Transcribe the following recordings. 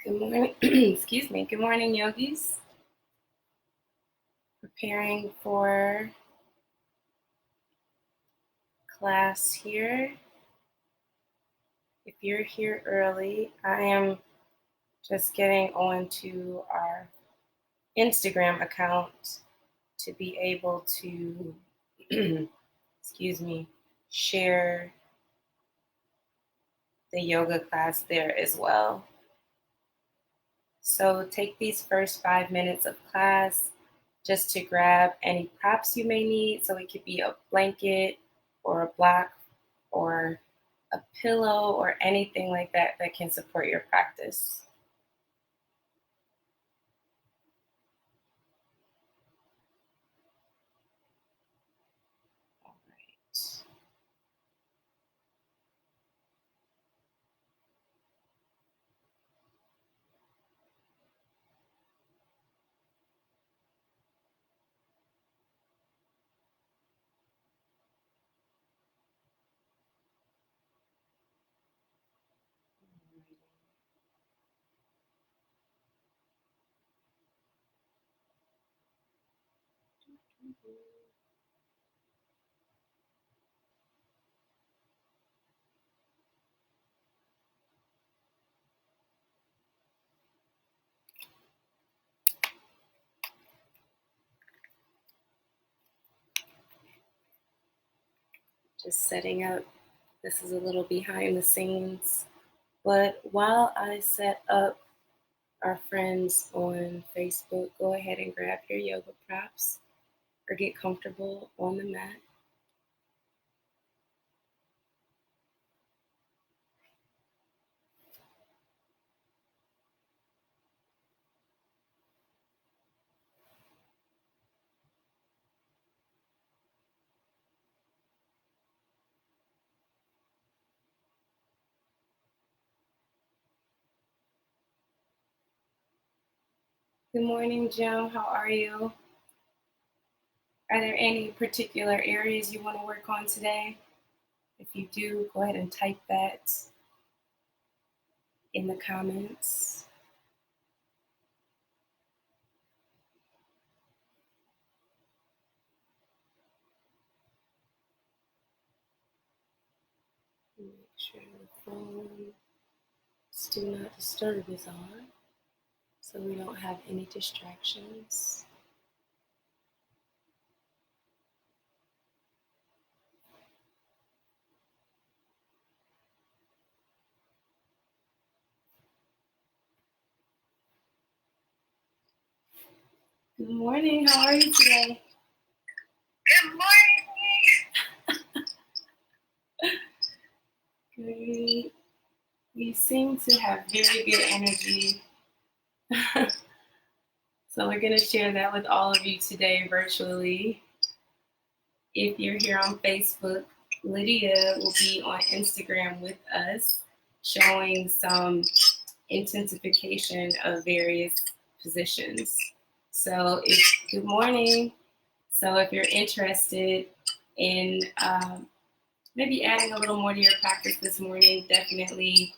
Good morning. Excuse me. Good morning, yogis. Preparing for class here. If you're here early, I am just getting onto our Instagram account to be able to, excuse me, share the yoga class there as well. So take these first 5 minutes of class just to grab any props you may need. So it could be a blanket or a block or a pillow or anything like that that can support your practice. All right. Just setting up. This is a little behind the scenes. But while I set up our friends on Facebook, go ahead and grab your yoga props or get comfortable on the mat. Good morning, Jim. How are you? Are there any particular areas you want to work on today? If you do, go ahead and type that in the comments. Make sure the phone do not disturb is on so we don't have any distractions. Good morning. How are you today? Good morning. Great. You seem to have very good energy. So we're going to share that with all of you today virtually. If you're here on Facebook, Lydia will be on Instagram with us showing some intensification of various positions. So good morning. So if you're interested in maybe adding a little more to your practice this morning, definitely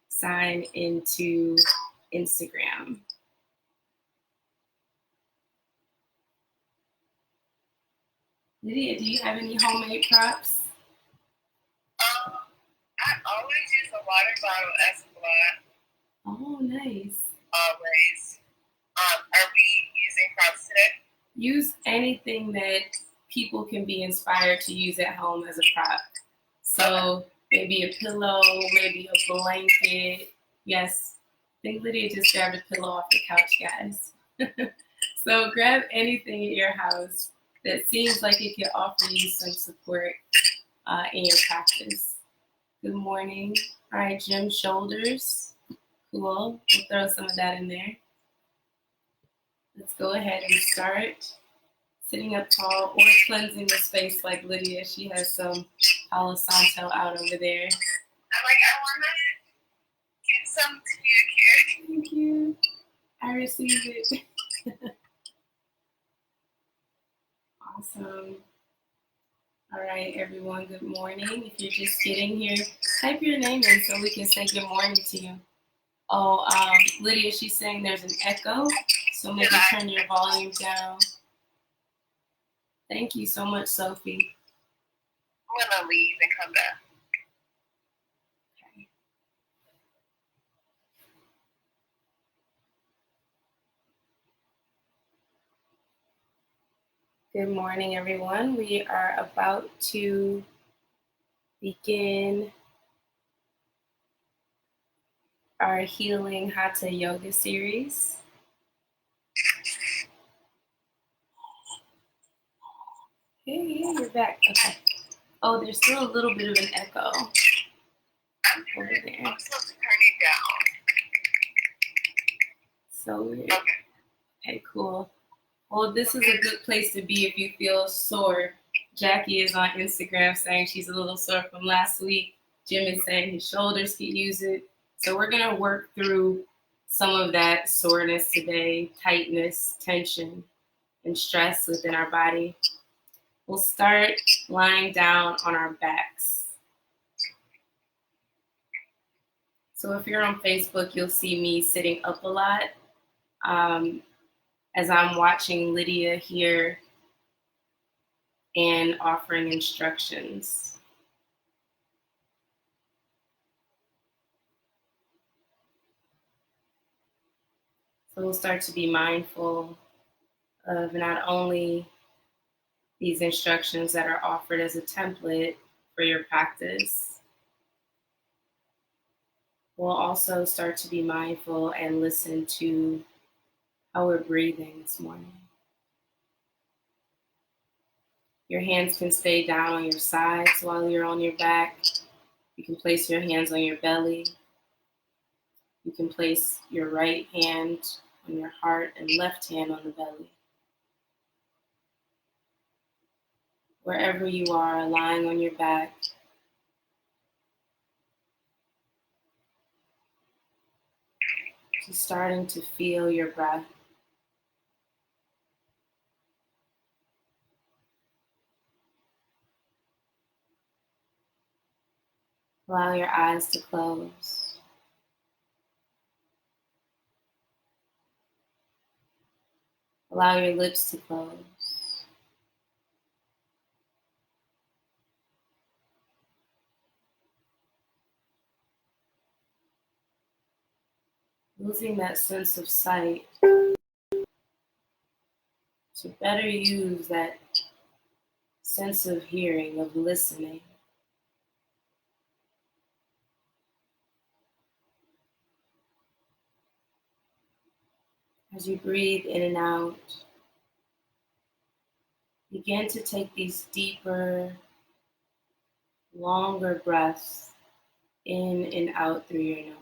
sign into Instagram. Lydia, do you have any homemade props? I always use a water bottle as a block. Oh, nice. Always. Are we using props today? Use anything that people can be inspired to use at home as a prop. So maybe a pillow, maybe a blanket. Yes, I think Lydia just grabbed a pillow off the couch, guys. So grab anything in your house that seems like it can offer you some support in your practice. Good morning. All right, Jim, shoulders. Cool. We'll throw some of that in there. Let's go ahead and start sitting up tall or cleansing the space like Lydia. She has some Palo Santo out over there. I want to get some to you here. Thank you. I receive it. Awesome. All right, everyone, good morning. If you're just getting here, type your name in so we can say good morning to you. Oh, Lydia, she's saying there's an echo, so maybe turn your volume down. Thank you so much, Sophie. I'm gonna leave and come back. Okay. Good morning, everyone. We are about to begin our Healing Hatha Yoga series. Hey, you're back. Okay. Oh, there's still a little bit of an echo over there. I'm supposed to turn it down. So weird. Okay, cool. Well, this is a good place to be if you feel sore. Jackie is on Instagram saying she's a little sore from last week. Jim is saying his shoulders could use it. So we're going to work through some of that soreness today, tightness, tension, and stress within our body. We'll start lying down on our backs. So if you're on Facebook, you'll see me sitting up a lot as I'm watching Lydia here and offering instructions. So we'll start to be mindful of not only these instructions that are offered as a template for your practice, we'll also start to be mindful and listen to how we're breathing this morning. Your hands can stay down on your sides while you're on your back. You can place your hands on your belly. You can place your right hand on your heart and left hand on the belly. Wherever you are, lying on your back, just starting to feel your breath. Allow your eyes to close. Allow your lips to close. Losing that sense of sight to better use that sense of hearing, of listening. As you breathe in and out, begin to take these deeper, longer breaths in and out through your nose.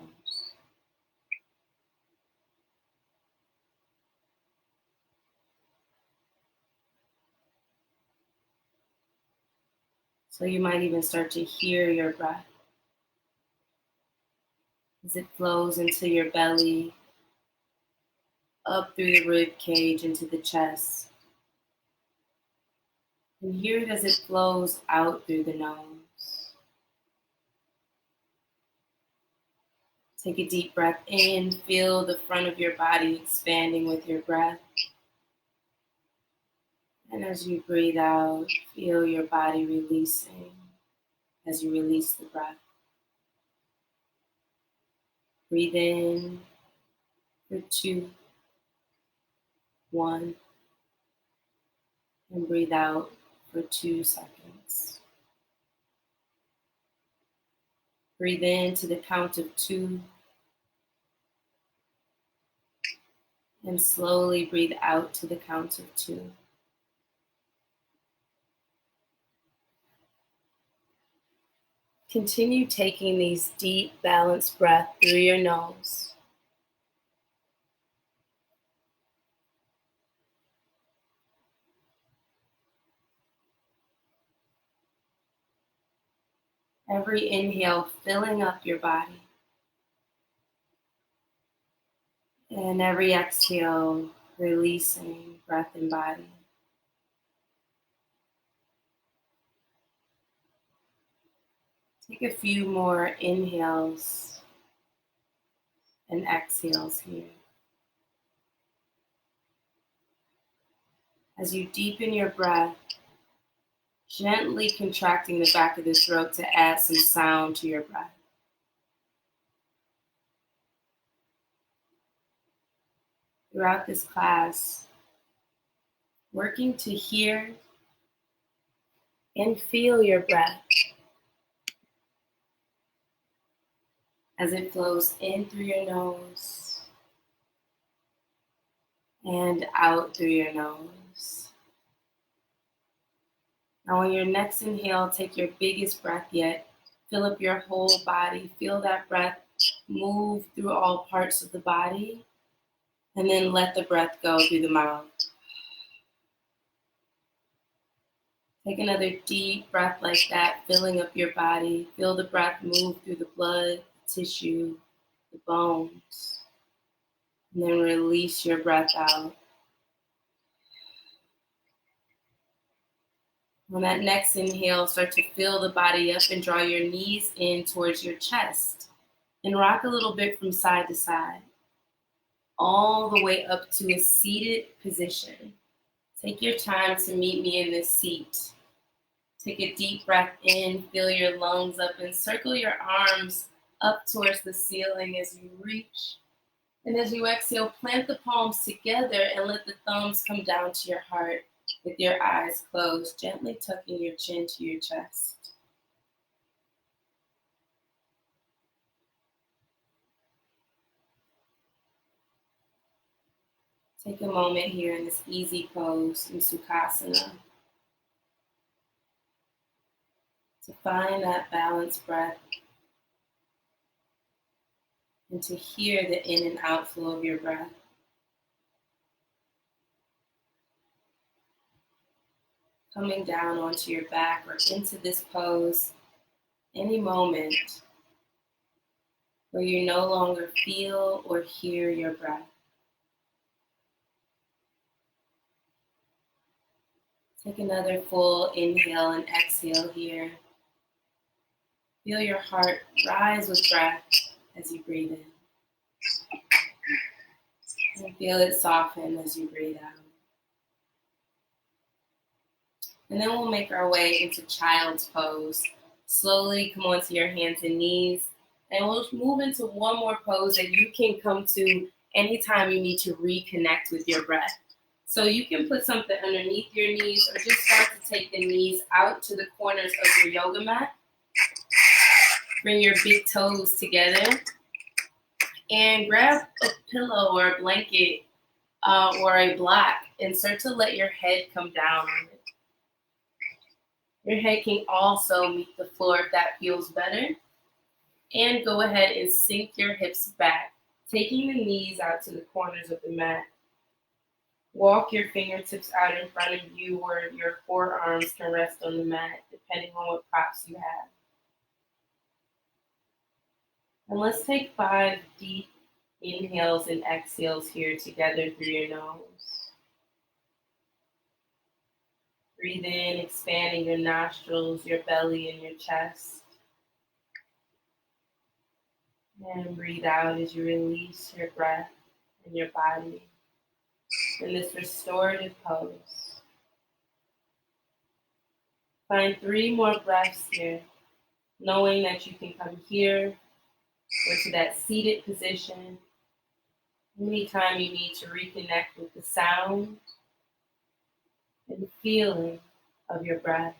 So you might even start to hear your breath as it flows into your belly, up through the rib cage into the chest. And hear it as it flows out through the nose. Take a deep breath in, feel the front of your body expanding with your breath. And as you breathe out, feel your body releasing as you release the breath. Breathe in for 2, 1, and breathe out for 2 seconds. Breathe in to the count of 2, and slowly breathe out to the count of 2. Continue taking these deep, balanced breaths through your nose. Every inhale filling up your body. And every exhale releasing breath and body. Take a few more inhales and exhales here. As you deepen your breath, gently contracting the back of the throat to add some sound to your breath. Throughout this class, working to hear and feel your breath as it flows in through your nose and out through your nose. Now on your next inhale, take your biggest breath yet. Fill up your whole body. Feel that breath move through all parts of the body. And then let the breath go through the mouth. Take another deep breath like that, filling up your body. Feel the breath move through the blood, the tissue, the bones. And then release your breath out. On that next inhale, start to fill the body up and draw your knees in towards your chest. And rock a little bit from side to side, all the way up to a seated position. Take your time to meet me in this seat. Take a deep breath in, fill your lungs up, and circle your arms up towards the ceiling as you reach. And as you exhale, plant the palms together and let the thumbs come down to your heart with your eyes closed, gently tucking your chin to your chest. Take a moment here in this easy pose in Sukhasana to find that balanced breath and to hear the in and out flow of your breath. Coming down onto your back or into this pose any moment where you no longer feel or hear your breath. Take another full inhale and exhale here. Feel your heart rise with breath as you breathe in. And feel it soften as you breathe out. And then we'll make our way into child's pose. Slowly come onto your hands and knees. And we'll move into one more pose that you can come to anytime you need to reconnect with your breath. So you can put something underneath your knees or just start to take the knees out to the corners of your yoga mat. Bring your big toes together and grab a pillow or a blanket or a block and start to let your head come down on it. Your head can also meet the floor if that feels better. And go ahead and sink your hips back, taking the knees out to the corners of the mat. Walk your fingertips out in front of you where your forearms can rest on the mat, depending on what props you have. And let's take 5 deep inhales and exhales here together through your nose. Breathe in, expanding your nostrils, your belly, and your chest. And breathe out as you release your breath and your body in this restorative pose. Find 3 more breaths here, knowing that you can come here or to that seated position anytime you need to reconnect with the sound and the feeling of your breath.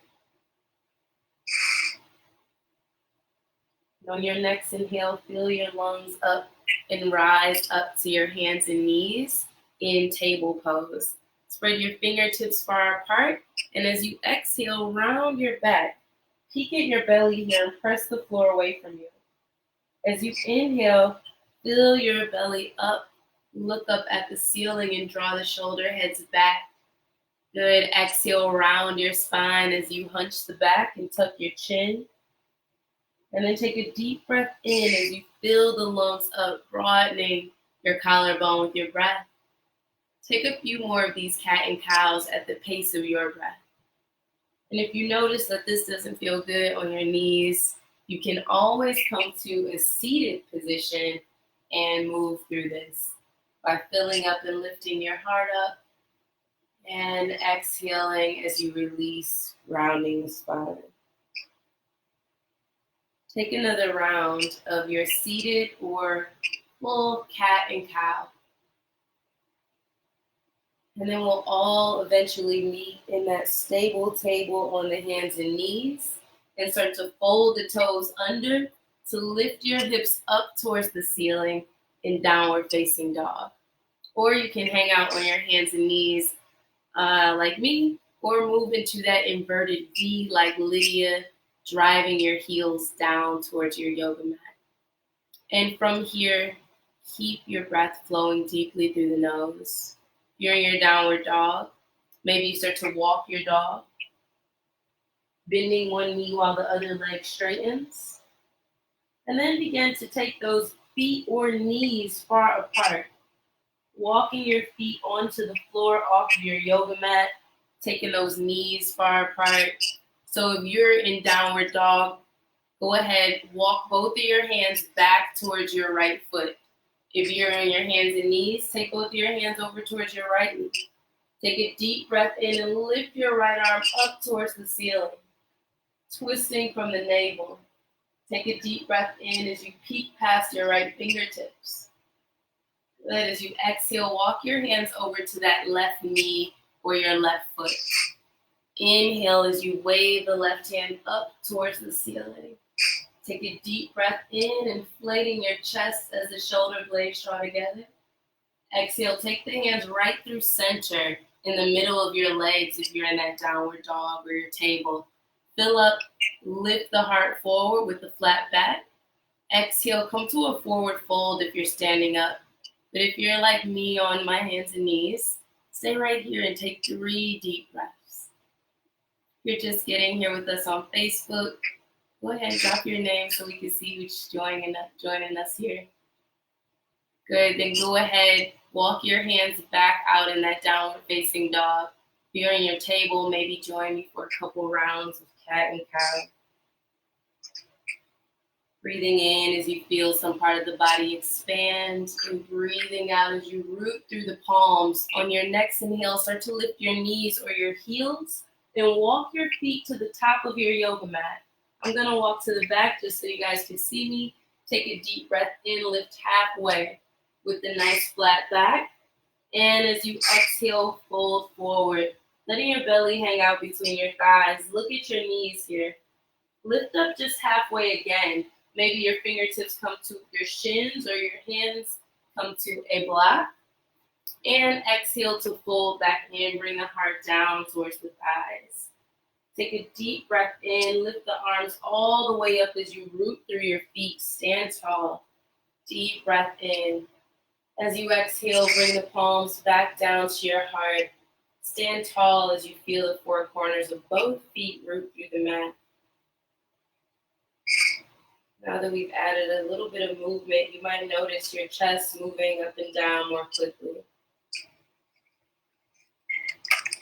And on your next inhale, fill your lungs up and rise up to your hands and knees in table pose. Spread your fingertips far apart, and as you exhale, round your back. Peek at your belly here and press the floor away from you. As you inhale, fill your belly up, look up at the ceiling and draw the shoulder heads back. Good. Exhale, round your spine as you hunch the back and tuck your chin. And then take a deep breath in as you fill the lungs up, broadening your collarbone with your breath. Take a few more of these cat and cows at the pace of your breath. And if you notice that this doesn't feel good on your knees, you can always come to a seated position and move through this by filling up and lifting your heart up and exhaling as you release, rounding the spine. Take another round of your seated or full cat and cow. And then we'll all eventually meet in that stable table on the hands and knees and start to fold the toes under to lift your hips up towards the ceiling in downward facing dog. Or you can hang out on your hands and knees like me, or move into that inverted V like Lydia, driving your heels down towards your yoga mat. And from here, keep your breath flowing deeply through the nose. You're in your downward dog. Maybe you start to walk your dog, bending one knee while the other leg straightens. And then begin to take those feet or knees far apart, walking your feet onto the floor off of your yoga mat, taking those knees far apart. So if you're in downward dog, go ahead, walk both of your hands back towards your right foot. If you're on your hands and knees, take both of your hands over towards your right knee. Take a deep breath in and lift your right arm up towards the ceiling, twisting from the navel. Take a deep breath in as you peek past your right fingertips. Good. As you exhale, walk your hands over to that left knee or your left foot. Inhale as you wave the left hand up towards the ceiling. Take a deep breath in, inflating your chest as the shoulder blades draw together. Exhale, take the hands right through center in the middle of your legs if you're in that downward dog or your table. Fill up, lift the heart forward with the flat back. Exhale, come to a forward fold if you're standing up. But if you're like me on my hands and knees, stay right here and take 3 deep breaths. If you're just getting here with us on Facebook, go ahead and drop your name so we can see who's joining us here. Good, then go ahead, walk your hands back out in that downward facing dog. If you're on your table, maybe join me for a couple rounds of cat and cow. Breathing in as you feel some part of the body expand, and breathing out as you root through the palms. On your next inhale, start to lift your knees or your heels, then walk your feet to the top of your yoga mat. I'm gonna walk to the back just so you guys can see me. Take a deep breath in, lift halfway with the nice flat back. And as you exhale, fold forward, letting your belly hang out between your thighs. Look at your knees here. Lift up just halfway again. Maybe your fingertips come to your shins or your hands come to a block. And exhale to fold back in, bring the heart down towards the thighs. Take a deep breath in, lift the arms all the way up as you root through your feet. Stand tall. Deep breath in. As you exhale, bring the palms back down to your heart. Stand tall as you feel the 4 corners of both feet root through the mat. Now that we've added a little bit of movement, you might notice your chest moving up and down more quickly.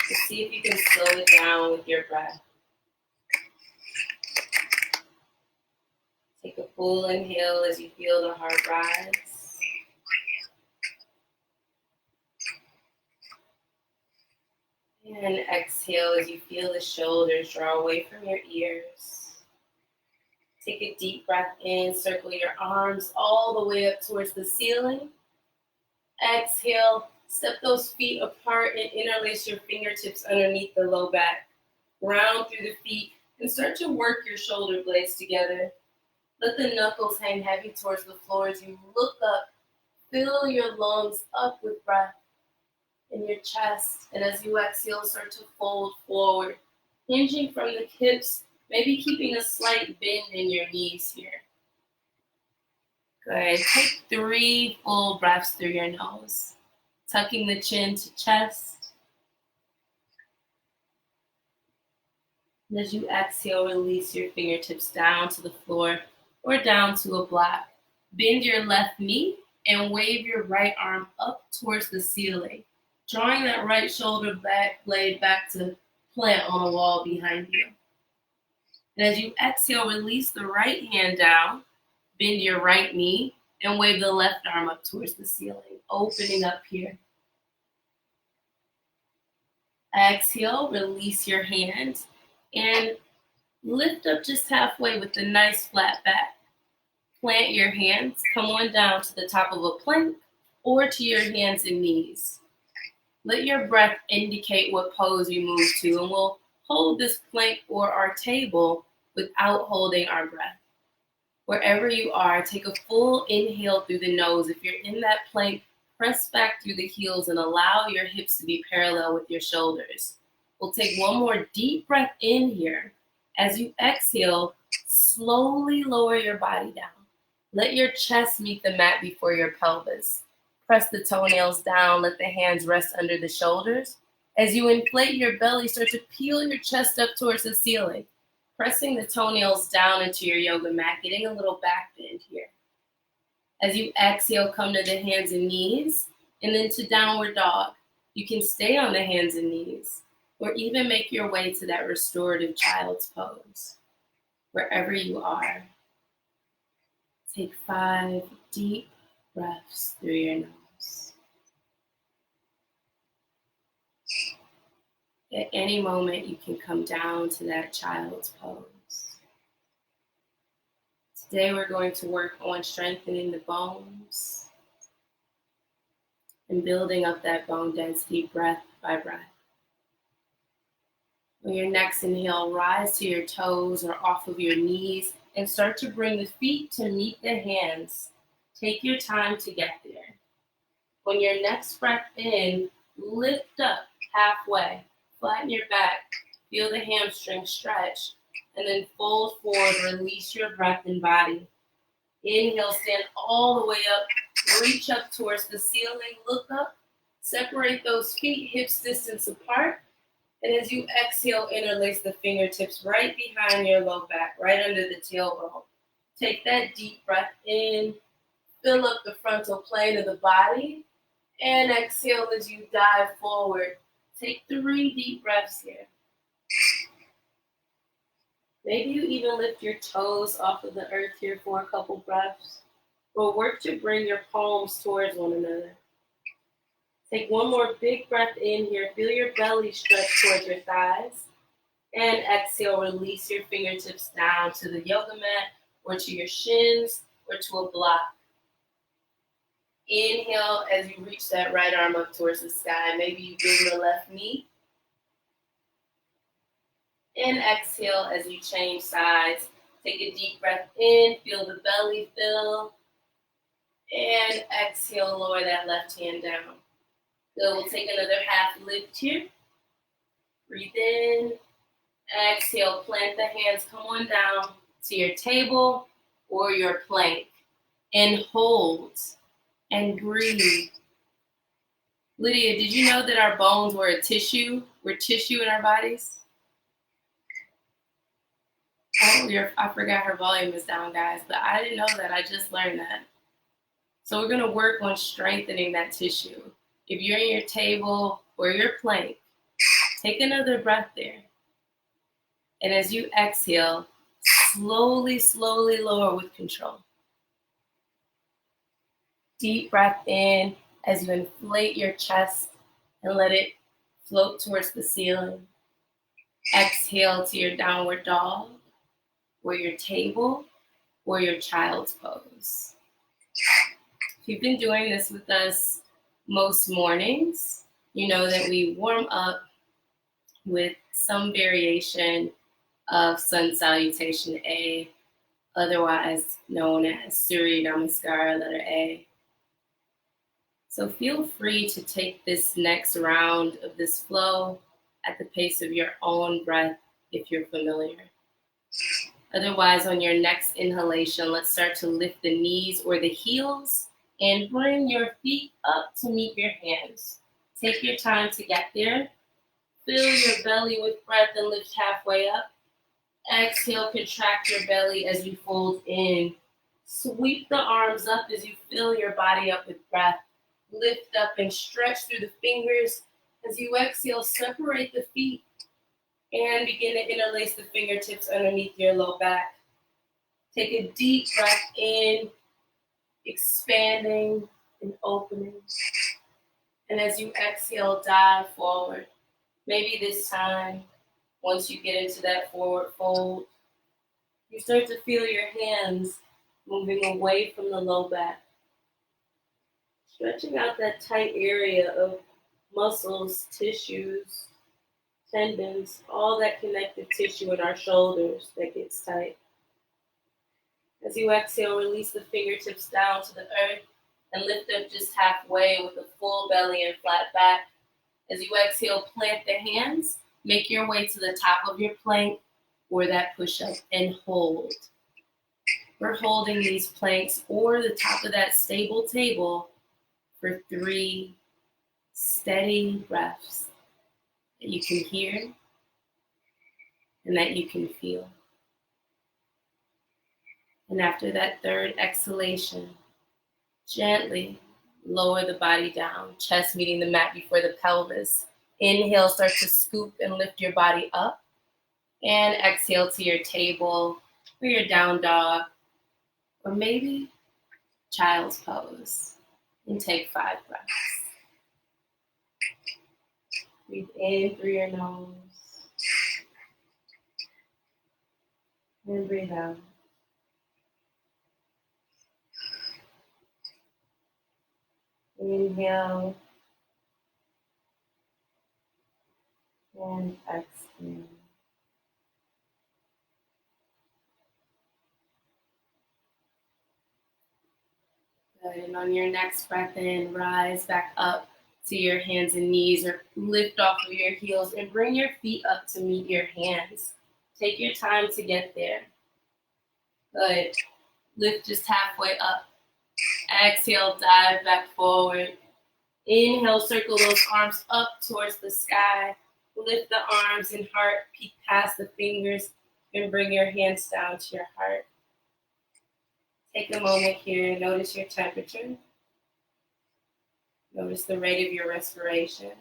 Just see if you can slow it down with your breath. Take a full inhale as you feel the heart rise. And exhale as you feel the shoulders draw away from your ears. Take a deep breath in, circle your arms all the way up towards the ceiling. Exhale, step those feet apart and interlace your fingertips underneath the low back. Round through the feet and start to work your shoulder blades together. Let the knuckles hang heavy towards the floor as you look up. Fill your lungs up with breath in your chest. And as you exhale, start to fold forward, hinging from the hips, maybe keeping a slight bend in your knees here. Good. Take 3 full breaths through your nose, tucking the chin to chest. And as you exhale, release your fingertips down to the floor or down to a block. Bend your left knee and wave your right arm up towards the ceiling, drawing that right shoulder blade back to plant on a wall behind you. And as you exhale, release the right hand down, bend your right knee, And wave the left arm up towards the ceiling, opening up here. Exhale, release your hands, and lift up just halfway with a nice flat back. Plant your hands, come on down to the top of a plank or to your hands and knees. Let your breath indicate what pose you move to, and we'll hold this plank or our table without holding our breath. Wherever you are, take a full inhale through the nose. If you're in that plank, press back through the heels and allow your hips to be parallel with your shoulders. We'll take one more deep breath in here. As you exhale, slowly lower your body down. Let your chest meet the mat before your pelvis. Press the toenails down, let the hands rest under the shoulders. As you inflate your belly, start to peel your chest up towards the ceiling. Pressing the toenails down into your yoga mat, getting a little back bend here. As you exhale, come to the hands and knees, and then to downward dog. You can stay on the hands and knees, or even make your way to that restorative child's pose. Wherever you are, take 5 deep breaths through your nose. At any moment, you can come down to that child's pose. Today, we're going to work on strengthening the bones and building up that bone density breath by breath. On your next inhale, rise to your toes or off of your knees and start to bring the feet to meet the hands. Take your time to get there. On your next breath in, lift up halfway. Flatten your back, feel the hamstring stretch, and then fold forward, release your breath and body. Inhale, stand all the way up, reach up towards the ceiling, look up, separate those feet, hips distance apart, and as you exhale, interlace the fingertips right behind your low back, right under the tailbone. Take that deep breath in, fill up the frontal plane of the body, and exhale as you dive forward. Take 3 deep breaths here. Maybe you even lift your toes off of the earth here for a couple breaths. Or work to bring your palms towards one another. Take one more big breath in here. Feel your belly stretch towards your thighs. And exhale, release your fingertips down to the yoga mat or to your shins or to a block. Inhale as you reach that right arm up towards the sky. Maybe you bring the left knee. And exhale as you change sides. Take a deep breath in, feel the belly fill. And exhale, lower that left hand down. Good, we'll take another half lift here. Breathe in. Exhale, plant the hands, come on down to your table or your plank. And hold. And breathe. Lydia, did you know that our bones were a tissue? We're tissue in our bodies? Oh, I forgot her volume is down, guys, but I didn't know that. I just learned that. So we're going to work on strengthening that tissue. If you're in your table or your plank, take another breath there. And as you exhale, slowly, slowly lower with control. Deep breath in as you inflate your chest and let it float towards the ceiling. Exhale to your downward dog or your table or your child's pose. If you've been doing this with us most mornings, you know that we warm up with some variation of Sun Salutation A, otherwise known as Surya Namaskara, letter A. So feel free to take this next round of this flow at the pace of your own breath if you're familiar. Otherwise, on your next inhalation, let's start to lift the knees or the heels and bring your feet up to meet your hands. Take your time to get there. Fill your belly with breath and lift halfway up. Exhale, contract your belly as you fold in. Sweep the arms up as you fill your body up with breath. Lift up and stretch through the fingers. As you exhale, separate the feet and begin to interlace the fingertips underneath your low back. Take a deep breath in expanding and opening. And as you exhale, dive forward. Maybe this time, once you get into that forward fold, you start to feel your hands moving away from the low back, stretching out that tight area of muscles, tissues, tendons, all that connective tissue in our shoulders that gets tight. As you exhale, release the fingertips down to the earth and lift up just halfway with a full belly and flat back. As you exhale, plant the hands, make your way to the top of your plank or that push-up and hold. We're holding these planks or the top of that stable table for 3 steady breaths that you can hear and that you can feel. And after that third exhalation, gently lower the body down, chest meeting the mat before the pelvis. Inhale, start to scoop and lift your body up. And exhale to your table or your down dog, or maybe child's pose. And take 5 breaths. Breathe in through your nose. And breathe out. Inhale. And exhale. Good. And on your next breath in, rise back up to your hands and knees or lift off of your heels and bring your feet up to meet your hands. Take your time to get there. Good. Lift just halfway up. Exhale, dive back forward. Inhale, circle those arms up towards the sky. Lift the arms and heart, peek past the fingers, and bring your hands down to your heart. Take a moment here and notice your temperature. Notice the rate of your respiration.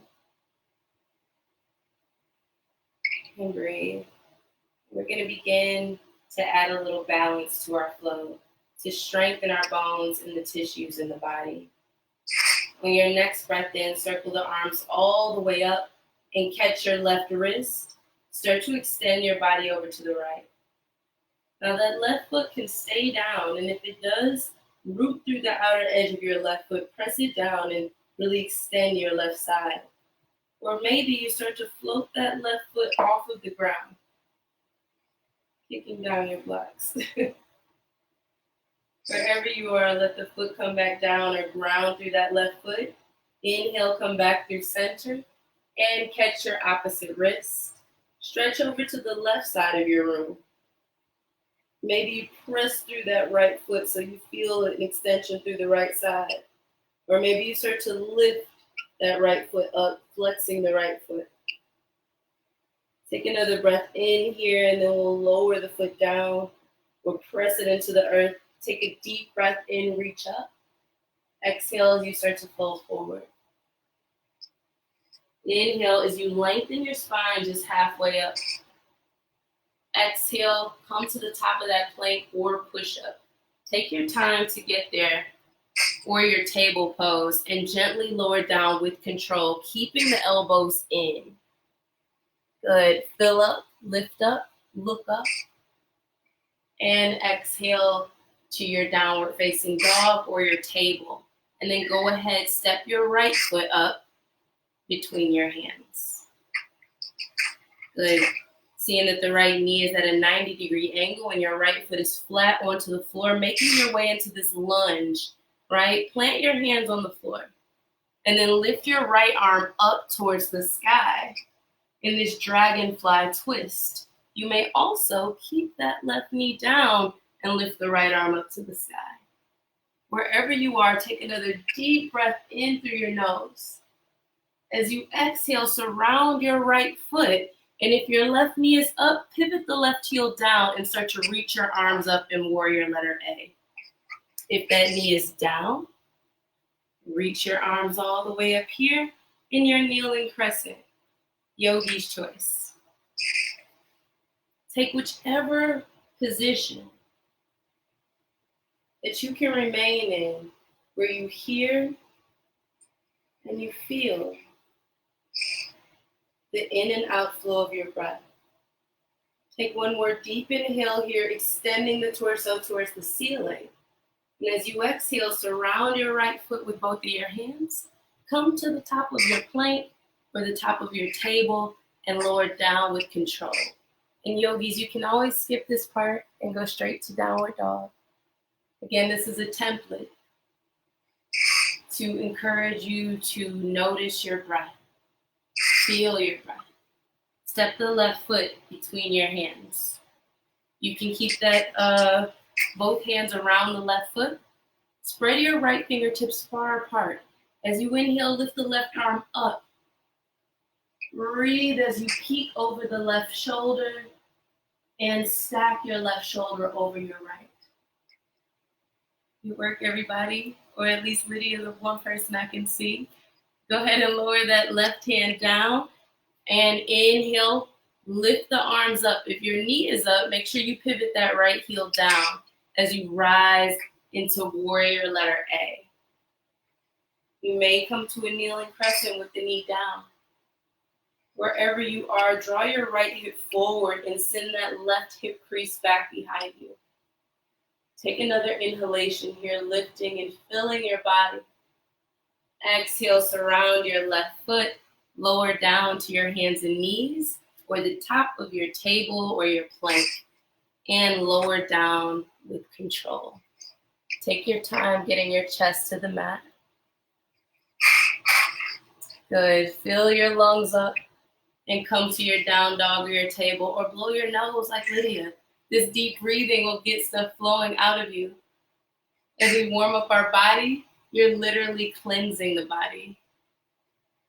And breathe. We're going to begin to add a little balance to our flow, to strengthen our bones and the tissues in the body. On your next breath in, circle the arms all the way up and catch your left wrist. Start to extend your body over to the right. Now that left foot can stay down, and if it does, root through the outer edge of your left foot, press it down and really extend your left side. Or maybe you start to float that left foot off of the ground, kicking down your blocks. Wherever you are, let the foot come back down or ground through that left foot. Inhale, come back through center and catch your opposite wrist. Stretch over to the left side of your room. Maybe you press through that right foot so you feel an extension through the right side. Or maybe you start to lift that right foot up, flexing the right foot. Take another breath in here, and then we'll lower the foot down or press it into the earth. Take a deep breath in, reach up. Exhale as you start to fold forward. Inhale as you lengthen your spine just halfway up. Exhale, come to the top of that plank or push-up. Take your time to get there, or your table pose, and gently lower down with control, keeping the elbows in. Good. Fill up, lift up, look up, and exhale to your downward facing dog or your table. And then go ahead, step your right foot up between your hands. Good. Seeing that the right knee is at a 90-degree angle and your right foot is flat onto the floor, making your way into this lunge, right? Plant your hands on the floor. And then lift your right arm up towards the sky in this dragonfly twist. You may also keep that left knee down and lift the right arm up to the sky. Wherever you are, take another deep breath in through your nose. As you exhale, surround your right foot. And if your left knee is up, pivot the left heel down and start to reach your arms up in warrior letter A. If that knee is down, reach your arms all the way up here in your kneeling crescent, yogi's choice. Take whichever position that you can remain in, where you hear and you feel the in and out flow of your breath. Take one more deep inhale here, extending the torso towards the ceiling. And as you exhale, surround your right foot with both of your hands. Come to the top of your plank or the top of your table and lower down with control. And yogis, you can always skip this part and go straight to downward dog. Again, this is a template to encourage you to notice your breath, feel your breath. Step the left foot between your hands. You can keep that both hands around the left foot. Spread your right fingertips far apart. As you inhale, lift the left arm up. Breathe as you peek over the left shoulder and stack your left shoulder over your right. Good work, everybody, or at least Lydia, the one person I can see. Go ahead and lower that left hand down and inhale, lift the arms up. If your knee is up, make sure you pivot that right heel down as you rise into warrior letter A. You may come to a kneeling crescent with the knee down. Wherever you are, draw your right hip forward and send that left hip crease back behind you. Take another inhalation here, lifting and filling your body. Exhale, surround your left foot, lower down to your hands and knees or the top of your table or your plank, and lower down with control. Take your time getting your chest to the mat. Good. Fill your lungs up and come to your down dog or your table, or blow your nose like Lydia. This deep breathing will get stuff flowing out of you. As we warm up our body, you're literally cleansing the body.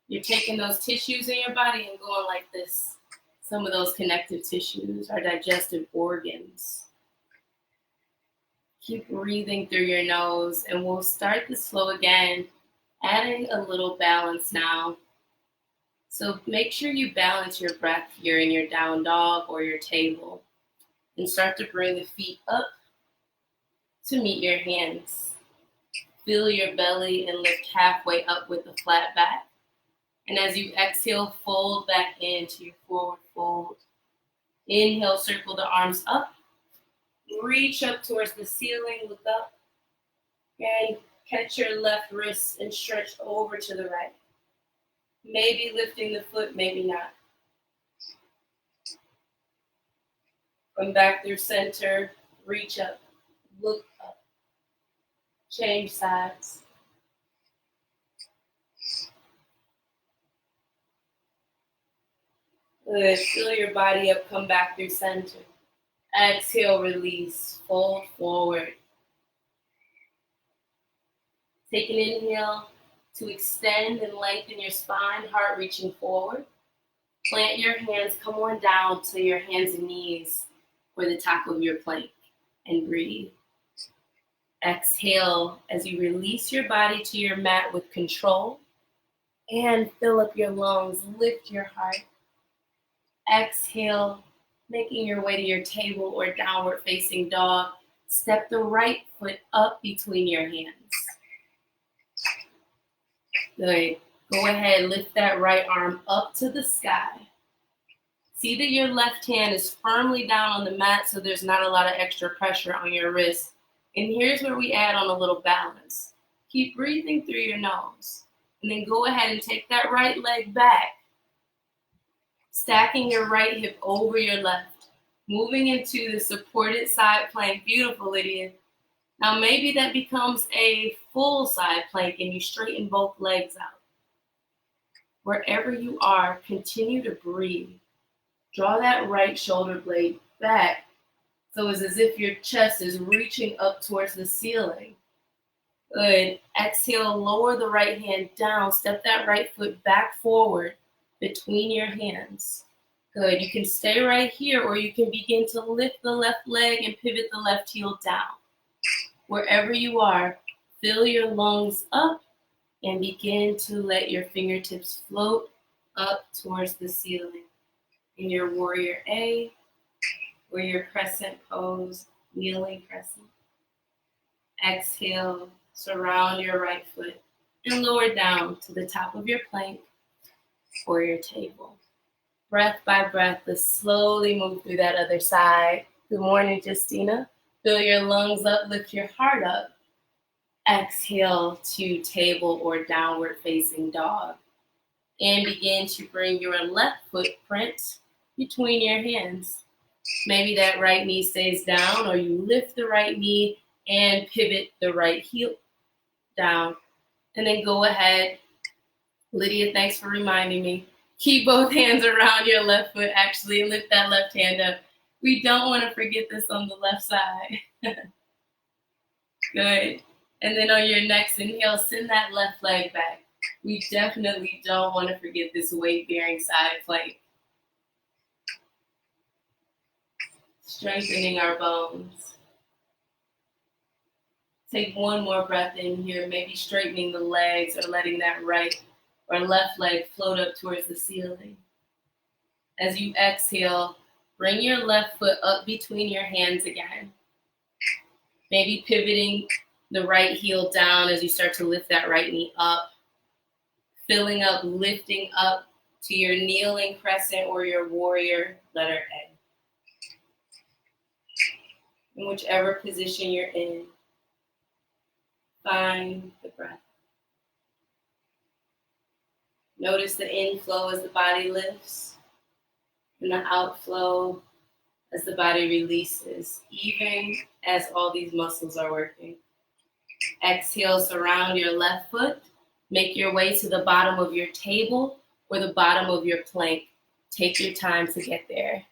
You're taking those tissues in your body and going like this. Some of those connective tissues are digestive organs. Keep breathing through your nose, and we'll start this flow again, adding a little balance now. So make sure you balance your breath here in your down dog or your table, and start to bring the feet up to meet your hands. Fill your belly and lift halfway up with a flat back. And as you exhale, fold back into your forward fold. Inhale, circle the arms up. Reach up towards the ceiling, look up. And catch your left wrist and stretch over to the right. Maybe lifting the foot, maybe not. Come back through center, reach up, look up. Change sides. Good. Fill your body up, come back through center. Exhale, release, fold forward. Take an inhale to extend and lengthen your spine, heart reaching forward. Plant your hands, come on down to your hands and knees or the top of your plank, and breathe. Exhale as you release your body to your mat with control, and fill up your lungs, lift your heart. Exhale, making your way to your table or downward facing dog. Step the right foot up between your hands. Good. Go ahead, lift that right arm up to the sky. See that your left hand is firmly down on the mat so there's not a lot of extra pressure on your wrist. And here's where we add on a little balance. Keep breathing through your nose. And then go ahead and take that right leg back. Stacking your right hip over your left. Moving into the supported side plank. Beautiful, Lydia. Now maybe that becomes a full side plank and you straighten both legs out. Wherever you are, continue to breathe. Draw that right shoulder blade back so it's as if your chest is reaching up towards the ceiling. Good. Exhale, lower the right hand down. Step that right foot back forward between your hands. Good. You can stay right here or you can begin to lift the left leg and pivot the left heel down. Wherever you are, fill your lungs up and begin to let your fingertips float up towards the ceiling. In your warrior A or your crescent pose, kneeling crescent. Exhale, surround your right foot and lower down to the top of your plank or your table. Breath by breath, let's slowly move through that other side. Good morning, Justina. Fill your lungs up, lift your heart up. Exhale to table or downward facing dog. And begin to bring your left footprint between your hands. Maybe that right knee stays down, or you lift the right knee and pivot the right heel down. And then go ahead. Lydia, thanks for reminding me. Keep both hands around your left foot, actually, and lift that left hand up. We don't want to forget this on the left side. Good. And then on your next inhale, send that left leg back. We definitely don't want to forget this weight-bearing side plank. Strengthening our bones. Take one more breath in here, maybe straightening the legs or letting that right or left leg float up towards the ceiling. As you exhale, bring your left foot up between your hands again. Maybe pivoting the right heel down as you start to lift that right knee up. Filling up, lifting up to your kneeling crescent or your warrior letter A. In whichever position you're in, find the breath. Notice the inflow as the body lifts and the outflow as the body releases, even as all these muscles are working. Exhale, surround your left foot. Make your way to the bottom of your table or the bottom of your plank. Take your time to get there.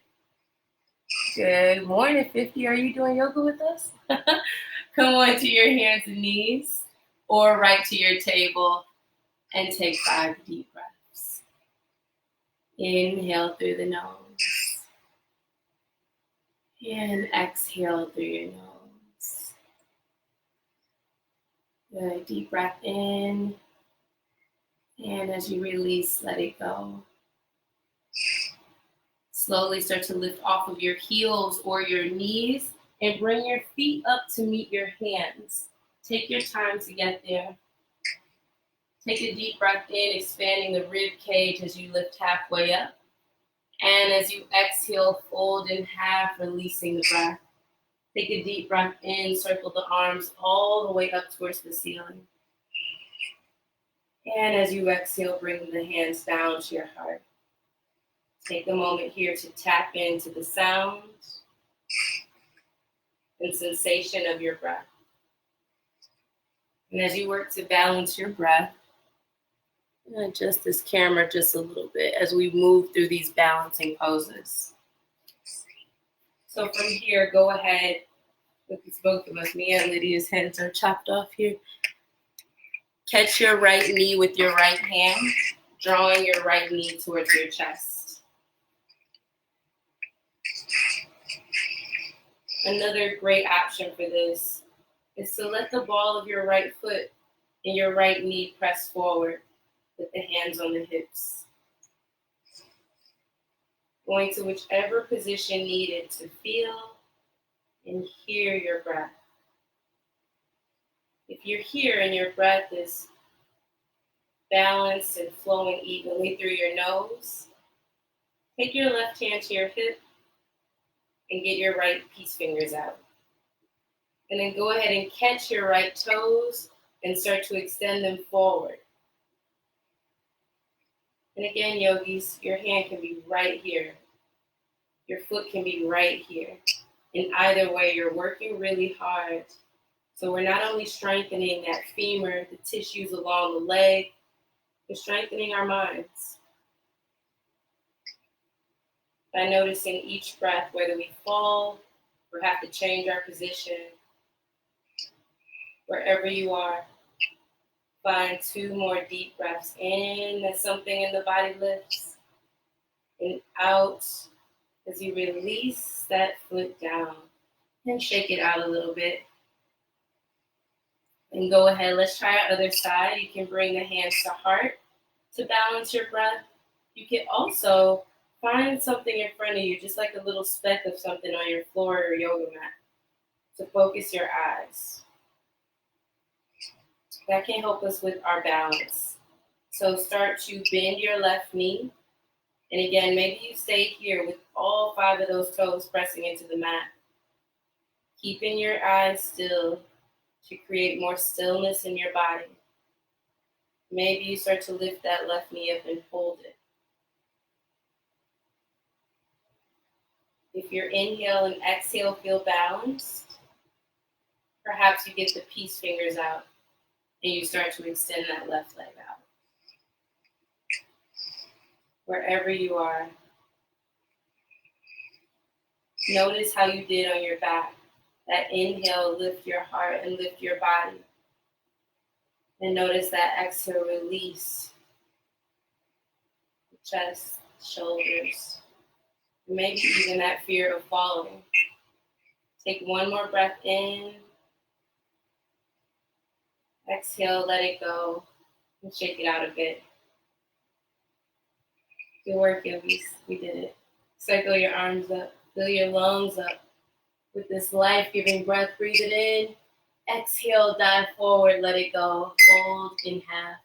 Good morning, 50. Are you doing yoga with us? Come on to your hands and knees or right to your table and take 5 deep breaths. Inhale through the nose and exhale through your nose. Good, deep breath in, and as you release, let it go. Slowly start to lift off of your heels or your knees and bring your feet up to meet your hands. Take your time to get there. Take a deep breath in, expanding the rib cage as you lift halfway up. And as you exhale, fold in half, releasing the breath. Take a deep breath in, circle the arms all the way up towards the ceiling. And as you exhale, bring the hands down to your heart. Take a moment here to tap into the sound and sensation of your breath. And as you work to balance your breath, adjust this camera just a little bit as we move through these balancing poses. So from here, go ahead. Look, it's both of us. Me and Lydia's heads are chopped off here. Catch your right knee with your right hand, drawing your right knee towards your chest. Another great option for this is to let the ball of your right foot and your right knee press forward with the hands on the hips. Going to whichever position needed to feel and hear your breath. If you're here and your breath is balanced and flowing evenly through your nose, take your left hand to your hip and get your right peace fingers out. And then go ahead and catch your right toes and start to extend them forward. And again, yogis, your hand can be right here. Your foot can be right here. In either way, you're working really hard. So we're not only strengthening that femur, the tissues along the leg, we're strengthening our minds. By noticing each breath, whether we fall or have to change our position, wherever you are, find 2 more deep breaths in as something in the body lifts, and out as you release that foot down and shake it out a little bit. And go ahead, let's try our other side. You can bring the hands to heart to balance your breath. You can also find something in front of you, just like a little speck of something on your floor or yoga mat, to focus your eyes. That can help us with our balance. So start to bend your left knee. And again, maybe you stay here with all 5 of those toes pressing into the mat. Keeping your eyes still to create more stillness in your body. Maybe you start to lift that left knee up and hold it. If your inhale and exhale feel balanced, perhaps you get the peace fingers out and you start to extend that left leg out. Wherever you are, notice how you did on your back. That inhale, lift your heart and lift your body. And notice that exhale, release the chest, shoulders, maybe even that fear of falling. Take one more breath in. Exhale, let it go, and shake it out a bit. Good work, yogis. We did it. Circle your arms up. Fill your lungs up with this life-giving breath. Breathe it in. Exhale, dive forward, let it go. Fold in half.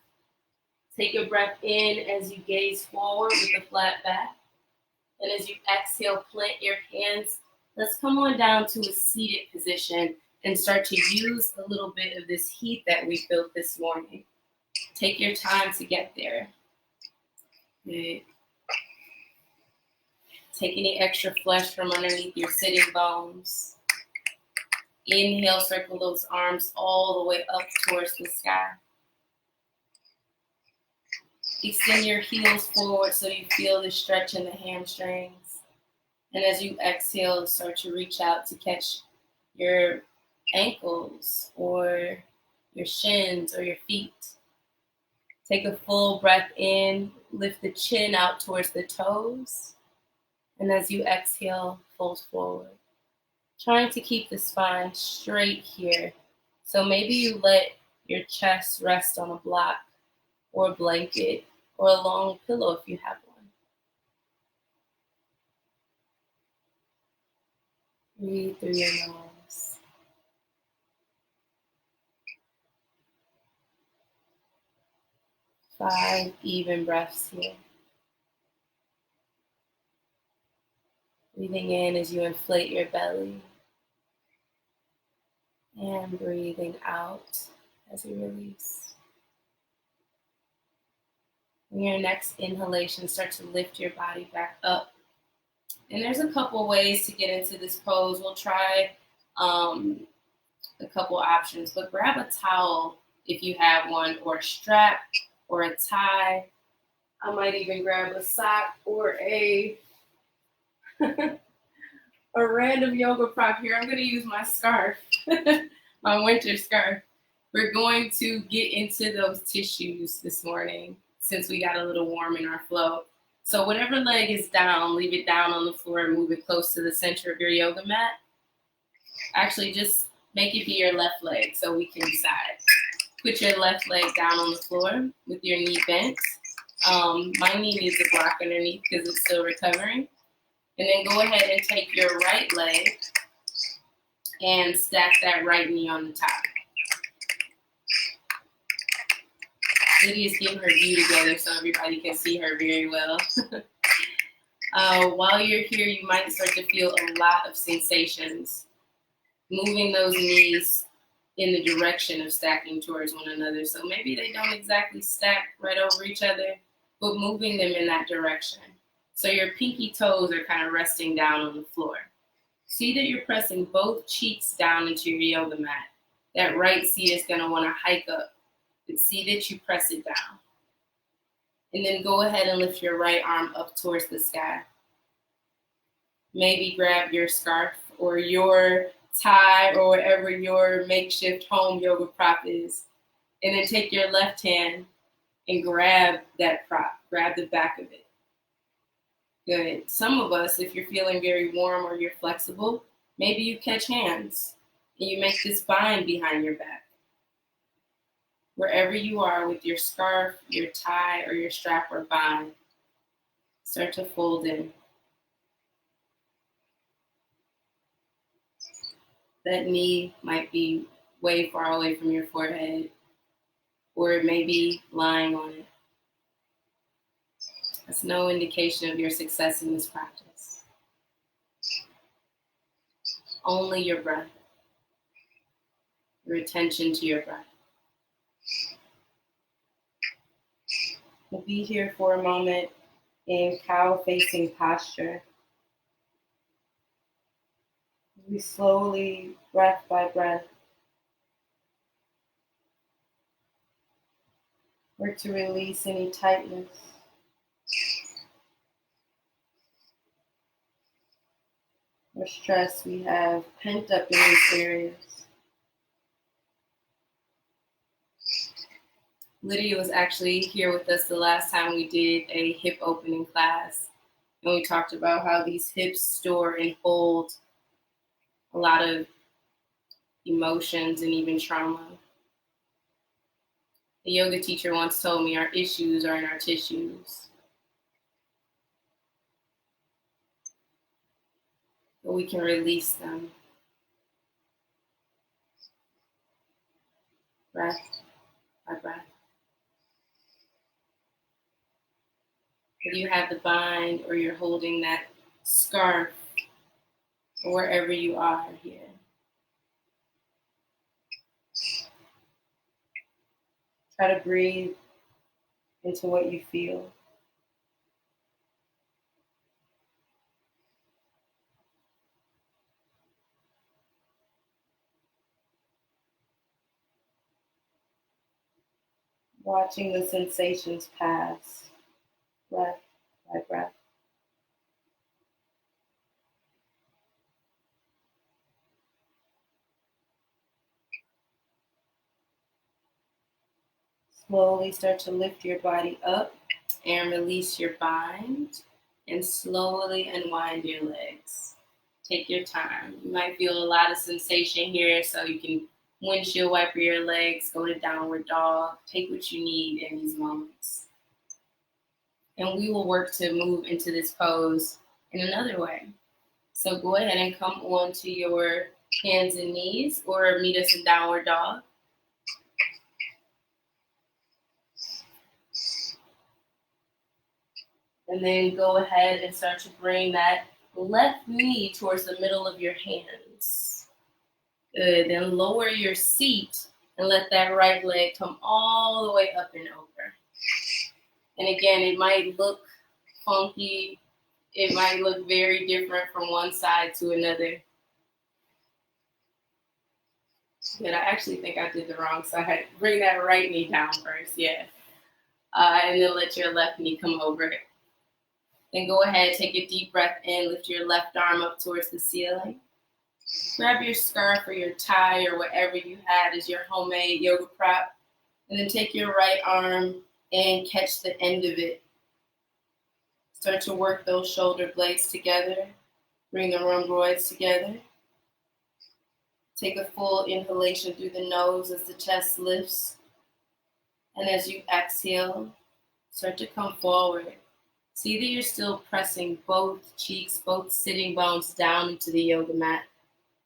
Take a breath in as you gaze forward with a flat back. And as you exhale, plant your hands. Let's come on down to a seated position and start to use a little bit of this heat that we built this morning. Take your time to get there. Good. Take any extra flesh from underneath your sitting bones. Inhale, circle those arms all the way up towards the sky. Extend your heels forward so you feel the stretch in the hamstrings. And as you exhale, start to reach out to catch your ankles or your shins or your feet. Take a full breath in, lift the chin out towards the toes. And as you exhale, fold forward. Trying to keep the spine straight here. So maybe you let your chest rest on a block or a blanket or a long pillow if you have one. Breathe through your nose. Five even breaths here. Breathing in as you inflate your belly. And breathing out as you release. In your next inhalation, start to lift your body back up. And there's a couple ways to get into this pose. We'll try a couple options, but grab a towel if you have one, or a strap, or a tie. I might even grab a sock or a random yoga prop here. I'm going to use my scarf, my winter scarf. We're going to get into those tissues this morning since we got a little warm in our flow. So whatever leg is down, leave it down on the floor and move it close to the center of your yoga mat. Actually, just make it be your left leg so we can decide. Put your left leg down on the floor with your knee bent. My knee needs a block underneath because it's still recovering. And then go ahead and take your right leg and stack that right knee on the top. Lydia's getting her view together so everybody can see her very well. While you're here, you might start to feel a lot of sensations. Moving those knees in the direction of stacking towards one another. So maybe they don't exactly stack right over each other, but moving them in that direction. So your pinky toes are kind of resting down on the floor. See that you're pressing both cheeks down into your yoga mat. That right seat is going to want to hike up. But see that you press it down. And then go ahead and lift your right arm up towards the sky. Maybe grab your scarf or your tie or whatever your makeshift home yoga prop is. And then take your left hand and grab that prop. Grab the back of it. Good. Some of us, if you're feeling very warm or you're flexible, maybe you catch hands and you make this bind behind your back. Wherever you are with your scarf, your tie, or your strap or bind, start to fold in. That knee might be way far away from your forehead. or it may be lying on it. That's no indication of your success in this practice. Only your breath, your attention to your breath. We'll be here for a moment in cow-facing posture. We slowly, breath by breath, work to release any tightness or stress we have pent up in these areas. Lydia was actually here with us the last time we did a hip opening class, and we talked about how these hips store and hold a lot of emotions and even trauma. A yoga teacher once told me our issues are in our tissues. But we can release them. Breath by breath. Whether you have the bind or you're holding that scarf or wherever you are here. Try to breathe into what you feel. Watching the sensations pass, breath by breath. Slowly start to lift your body up and release your bind, and slowly unwind your legs. Take your time. You might feel a lot of sensation here, so you can windshield wiper your legs, go to downward dog. Take what you need in these moments. And we will work to move into this pose in another way. So go ahead and come onto your hands and knees or meet us in downward dog. And then go ahead and start to bring that left knee towards the middle of your hands. Good. Then lower your seat and let that right leg come all the way up and over. And again, it might look funky. It might look very different from one side to another. Good. I actually think I did the wrong side. Bring that right knee down first. Yeah. And then let your left knee come over it. Then go ahead, take a deep breath in, lift your left arm up towards the ceiling. Grab your scarf or your tie or whatever you had as your homemade yoga prop. And then take your right arm and catch the end of it. Start to work those shoulder blades together. Bring the rhomboids together. Take a full inhalation through the nose as the chest lifts. And as you exhale, start to come forward. See that you're still pressing both cheeks, both sitting bones down into the yoga mat.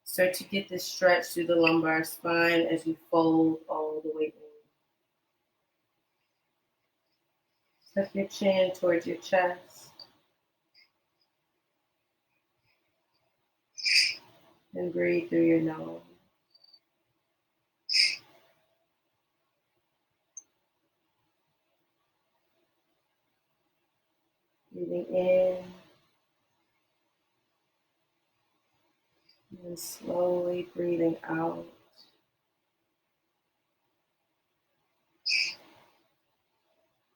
Start to get this stretch through the lumbar spine as you fold all the way in. Tuck your chin towards your chest. And breathe through your nose. Breathing in. And slowly breathing out.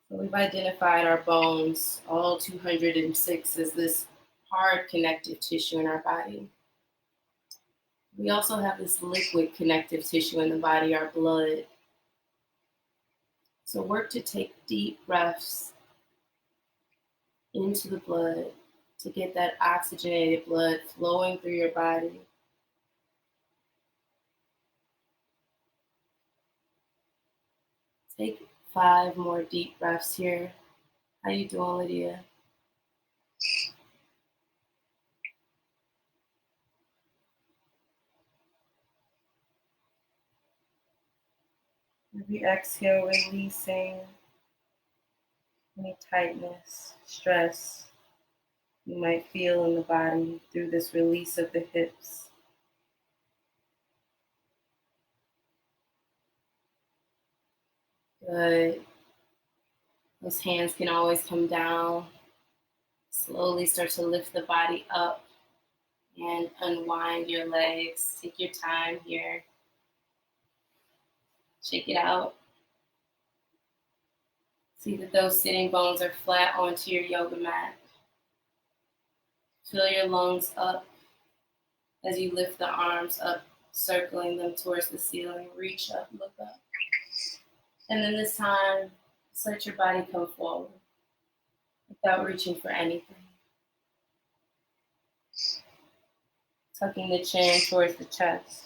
So we've identified our bones, all 206, as this hard connective tissue in our body. We also have this liquid connective tissue in the body, our blood. So work to take deep breaths into the blood to get that oxygenated blood flowing through your body. Take 5 more deep breaths here. How you doing, Lydia? Every exhale, releasing any tightness, stress you might feel in the body through this release of the hips. Good. Those hands can always come down. Slowly start to lift the body up and unwind your legs. Take your time here. Shake it out. See that those sitting bones are flat onto your yoga mat. Fill your lungs up as you lift the arms up, circling them towards the ceiling. Reach up, look up. And then this time, just let your body come forward without reaching for anything. Tucking the chin towards the chest.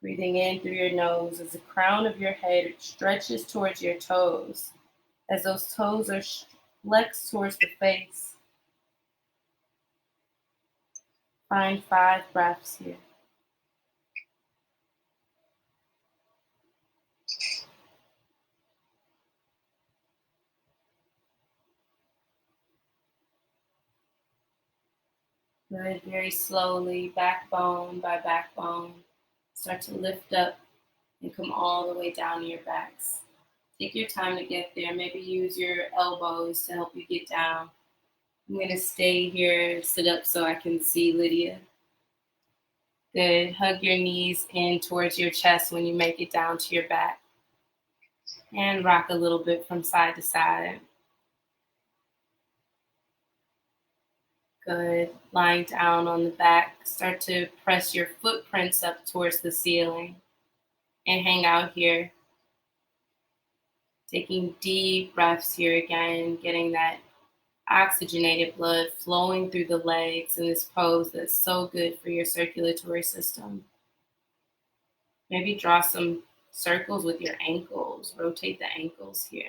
Breathing in through your nose as the crown of your head stretches towards your toes. As those toes are flexed towards the face. Find 5 breaths here. Good, very slowly, backbone by backbone. Start to lift up and come all the way down to your backs. Take your time to get there. Maybe use your elbows to help you get down. I'm going to stay here, sit up so I can see Lydia. Good. Hug your knees in towards your chest when you make it down to your back. And rock a little bit from side to side. Good. Lying down on the back. Start to press your footprints up towards the ceiling. And hang out here. Taking deep breaths here again, getting that oxygenated blood flowing through the legs in this pose that's so good for your circulatory system. Maybe draw some circles with your ankles. Rotate the ankles here.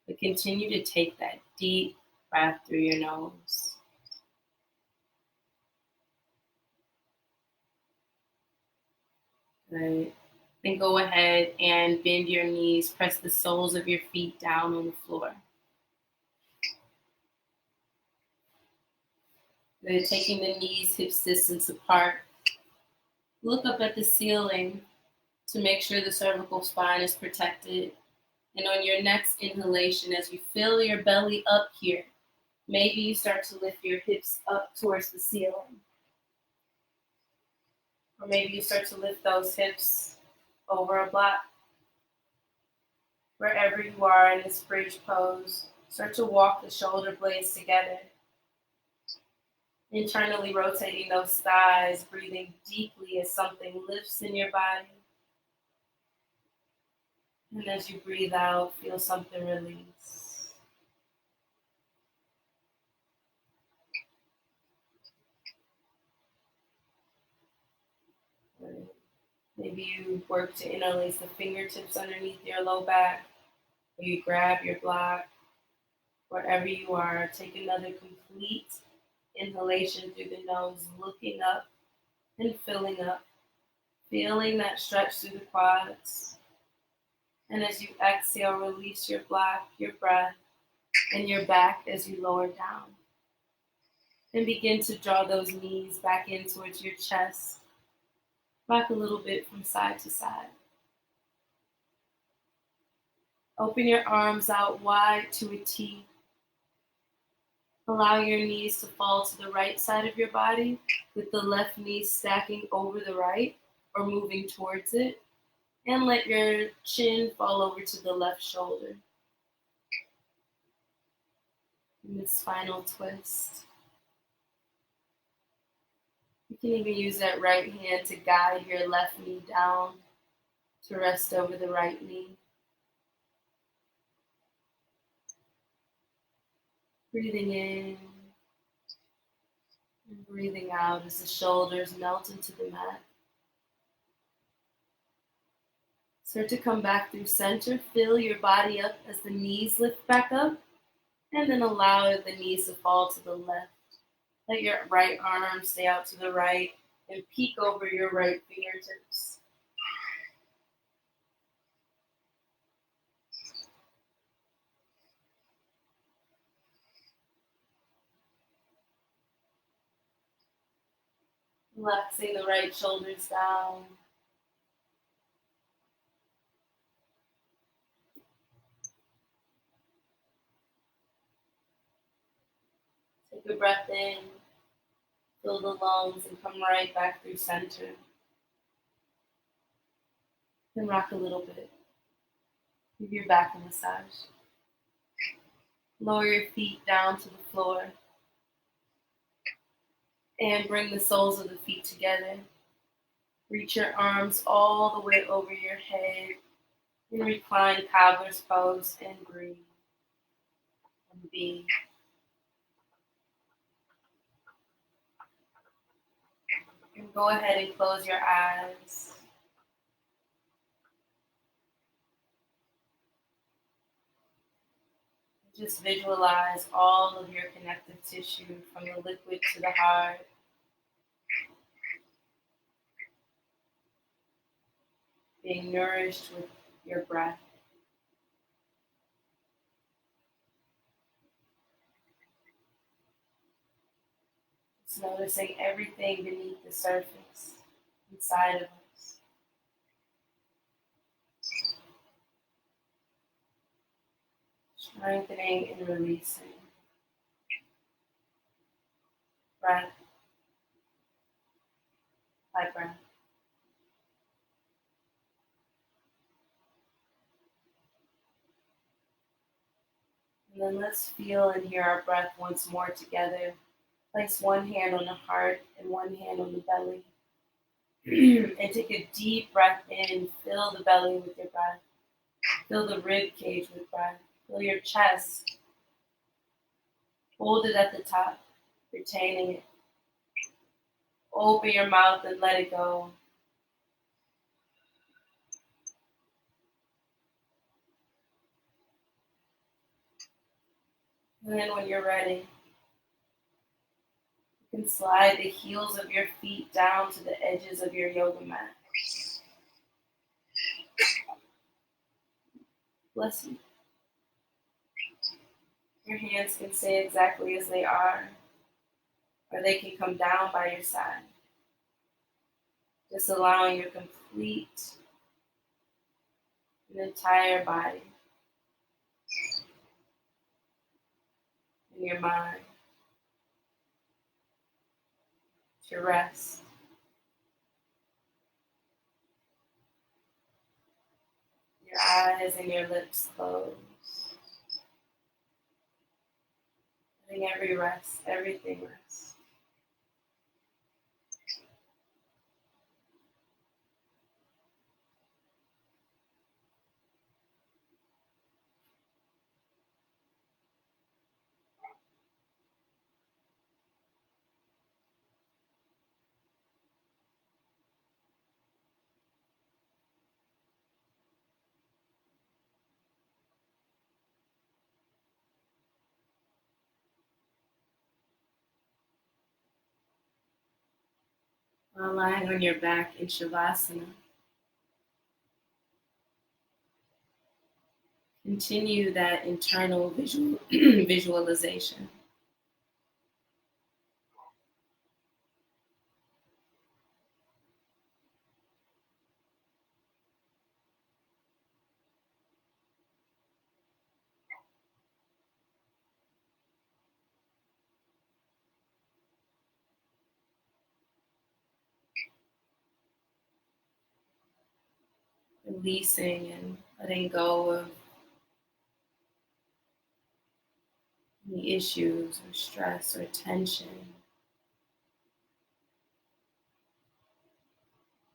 But continue to take that deep breath through your nose. Good. Then go ahead and bend your knees. Press the soles of your feet down on the floor. Good. Taking the knees hips distance apart. Look up at the ceiling to make sure the cervical spine is protected. And on your next inhalation, as you fill your belly up here, maybe you start to lift your hips up towards the ceiling. Or maybe you start to lift those hips over a block. Wherever you are in this bridge pose, start to walk the shoulder blades together. Internally rotating those thighs, breathing deeply as something lifts in your body. And as you breathe out, feel something release. Maybe you work to interlace the fingertips underneath your low back, or you grab your block. Wherever you are, take another complete inhalation through the nose, looking up and filling up, feeling that stretch through the quads. And as you exhale, release your block, your breath, and your back as you lower down. And begin to draw those knees back in towards your chest. Rock a little bit from side to side. Open your arms out wide to a T. Allow your knees to fall to the right side of your body, with the left knee stacking over the right or moving towards it. And let your chin fall over to the left shoulder. In this final twist. You can even use that right hand to guide your left knee down to rest over the right knee. Breathing in and breathing out as the shoulders melt into the mat. Start to come back through center. Fill your body up as the knees lift back up. And then allow the knees to fall to the left. Let your right arm stay out to the right. and peek over your right fingertips. Relaxing the right shoulders down. Take a breath in, fill the lungs, and come right back through center. Then rock a little bit. Give your back a massage. Lower your feet down to the floor. And bring the soles of the feet together. Reach your arms all the way over your head. And recline cobbler's pose and breathe. And be. And go ahead and close your eyes. Just visualize all of your connective tissue from the liquid to the hard. Being nourished with your breath. Just noticing everything beneath the surface, inside of us. Strengthening and releasing. Breath by breath. And then let's feel and hear our breath once more together. Place one hand on the heart and one hand on the belly. And take a deep breath in. Fill the belly with your breath. Fill the rib cage with breath. Fill your chest. Hold it at the top, retaining it. Open your mouth and let it go. And then when you're ready, you can slide the heels of your feet down to the edges of your yoga mat. Bless you. Your hands can stay exactly as they are, or they can come down by your side. Just allowing your complete and entire body and your mind to rest. Your eyes and your lips closed. Letting everything rest. While lying on your back in Shavasana, continue that internal visualization. Releasing and letting go of any issues or stress or tension.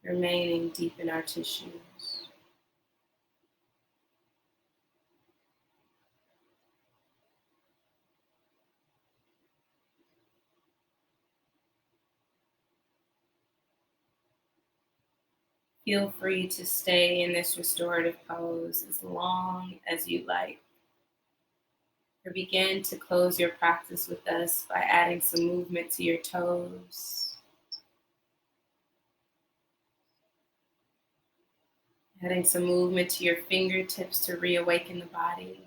Remaining deep in our tissues. Feel free to stay in this restorative pose as long as you like. Or begin to close your practice with us by adding some movement to your toes. Adding some movement to your fingertips to reawaken the body.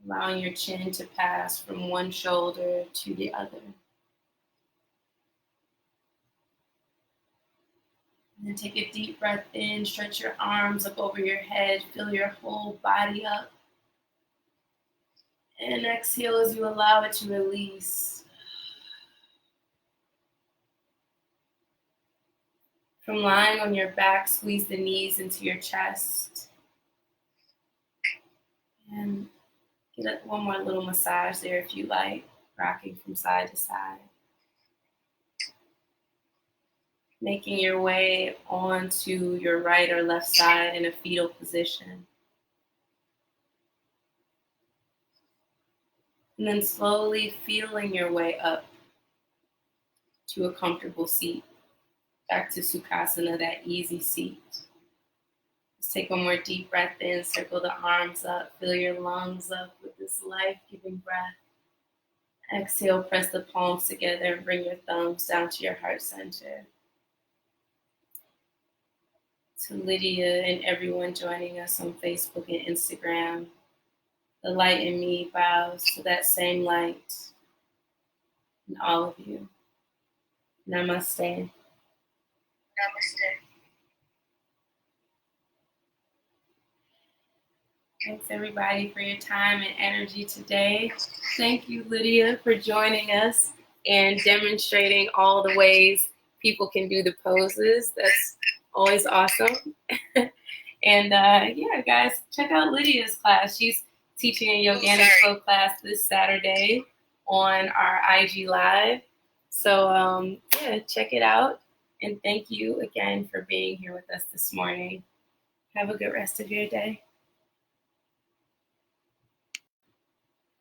Allowing your chin to pass from one shoulder to the other. And then take a deep breath in, stretch your arms up over your head, fill your whole body up. And exhale as you allow it to release. From lying on your back, squeeze the knees into your chest. And get one more little massage there if you like, rocking from side to side. Making your way onto your right or left side in a fetal position. And then slowly feeling your way up to a comfortable seat. Back to Sukhasana, that easy seat. Let's take one more deep breath in, circle the arms up, fill your lungs up with this life-giving breath. Exhale, press the palms together and bring your thumbs down to your heart center. To Lydia and everyone joining us on Facebook and Instagram, the light in me bows to that same light in all of you. Namaste. Namaste. Thanks everybody for your time and energy today. Thank you, Lydia, for joining us and demonstrating all the ways people can do the poses. That's always awesome. And yeah, guys, check out Lydia's class. She's teaching a Yoganic Flow class this Saturday on our IG Live. So yeah, check it out. And thank you again for being here with us this morning. Have a good rest of your day.